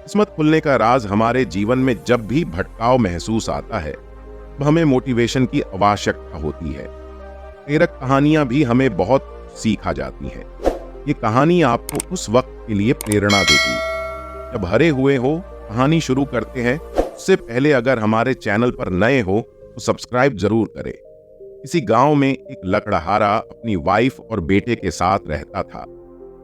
किस्मत खुलने का राज हमारे जीवन में जब भी भटकाव महसूस आता है, तो हमें मोटिवेशन की आवश्यकता होती है। प्रेरक कहानियां भी हमें बहुत सीखा जाती हैं। ये कहानी आपको उस वक्त के लिए प्रेरणा देगी जब हरे हुए हो। कहानी शुरू करते हैं उससे पहले अगर हमारे चैनल पर नए हो तो सब्सक्राइब जरूर करें। किसी गांव में एक लकड़हारा अपनी वाइफ और बेटे के साथ रहता था।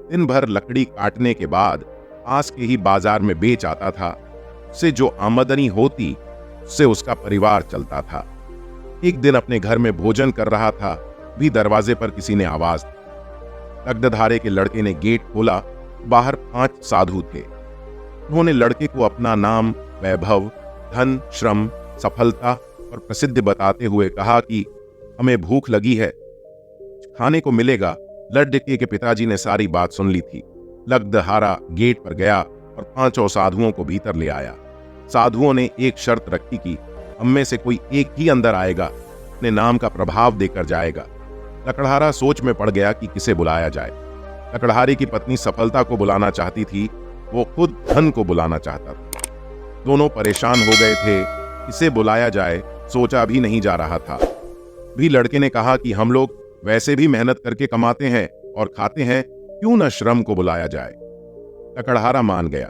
दिन भर लकड़ी काटने के बाद पास के ही बाजार में बेच आता था। उससे जो आमदनी होती उससे उसका परिवार चलता था। एक दिन अपने घर में भोजन कर रहा था, भी दरवाजे पर किसी ने आवाज दी। लकड़हारे के लड़के ने गेट खोला। बाहर 5 साधु थे। उन्होंने लड़के को अपना नाम, वैभव, धन, श्रम, सफलता और प्रसिद्धि बताते हुए कहा कि हमें भूख लगी है, खाने को मिलेगा। लड़के के पिताजी ने सारी बात सुन ली थी। लकड़हारा गेट पर गया और 5 साधुओं को भीतर ले आया। साधुओं ने एक शर्त रखी कि हम में से कोई एक ही अंदर आएगा, अपने नाम का प्रभाव देकर जाएगा। लकड़हारा सोच में पड़ गया कि किसे बुलाया जाए। लकड़हारे की पत्नी सफलता को बुलाना चाहती थी, वो खुद धन को बुलाना चाहता था। दोनों परेशान हो गए थे, किसे बुलाया जाए सोचा भी नहीं जा रहा था। भी लड़के ने कहा कि हम लोग वैसे भी मेहनत करके कमाते हैं और खाते हैं, क्यों न श्रम को बुलाया जाए। लकड़हारा मान गया।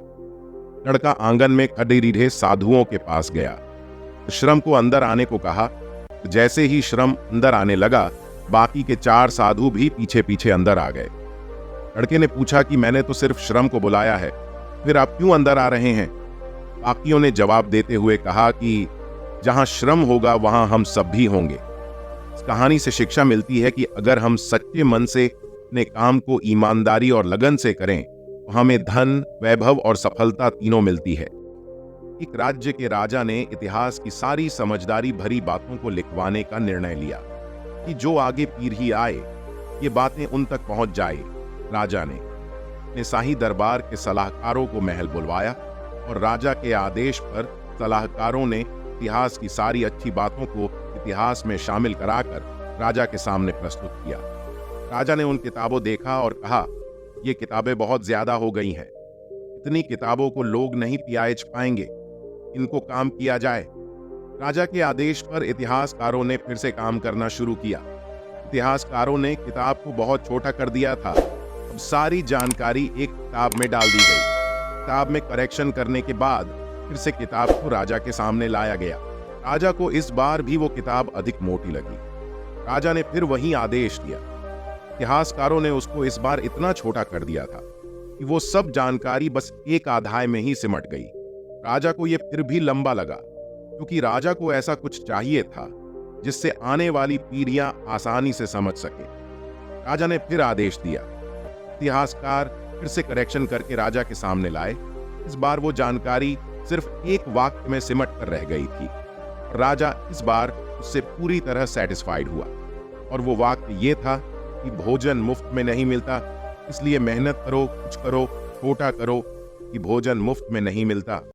लड़का आंगन में खड़े रीढ़े साधुओं के पास गया, श्रम को अंदर आने को कहा। जैसे ही श्रम अंदर आने लगा, बाकी के 4 साधु भी पीछे पीछे अंदर आ गए। लड़के ने पूछा कि मैंने तो सिर्फ श्रम को बुलाया है, फिर आप क्यों अंदर आ रहे हैं? बाकियों ने जवाब देते हुए कहा कि जहां श्रम होगा वहां हम सब भी होंगे। इस कहानी से शिक्षा मिलती है कि अगर हम सच्चे मन से अपने काम को ईमानदारी और लगन से करें तो हमें धन, वैभव और सफलता तीनों मिलती है। एक राज्य के राजा ने इतिहास की सारी समझदारी भरी बातों को लिखवाने का निर्णय लिया कि जो आगे पीढ़ी आए ये बातें उन तक पहुंच जाए। राजा ने अपने शाही दरबार के सलाहकारों को महल बुलवाया और राजा के आदेश पर सलाहकारों ने इतिहास की सारी अच्छी बातों को इतिहास में शामिल कराकर राजा के सामने प्रस्तुत किया। राजा ने उन किताबों देखा और कहा, ये किताबें बहुत ज्यादा हो गई हैं। इतनी किताबों को लोग नहीं पियाज पाएंगे, इनको काम किया जाए। राजा के आदेश पर इतिहासकारों ने फिर से काम करना शुरू किया। इतिहासकारों ने किताब को बहुत छोटा कर दिया था। अब सारी जानकारी एक किताब में डाल दी गई। किताब में करेक्शन करने के बाद फिर से किताब को राजा के सामने लाया गया। राजा को इस बार भी वो किताब अधिक मोटी लगी। राजा ने फिर वही आदेश दिया। इतिहासकारों ने उसको इस बार इतना छोटा कर दिया था कि वो सब जानकारी बस एक अध्याय में ही सिमट गई। राजा को यह फिर भी लंबा लगा, क्योंकि राजा को ऐसा कुछ चाहिए था जिससे आने वाली पीढ़ियां आसानी से समझ सके। राजा ने फिर आदेश दिया। इतिहासकार फिर से करेक्शन करके राजा के सामने लाए। इस बार वो जानकारी सिर्फ एक वाक्य में सिमट कर रह गई थी। राजा इस बार उससे पूरी तरह सेटिस्फाइड हुआ और वो वाक्य ये था कि भोजन मुफ्त में नहीं मिलता, इसलिए मेहनत करो, कुछ करो, छोटा करो कि भोजन मुफ्त में नहीं मिलता।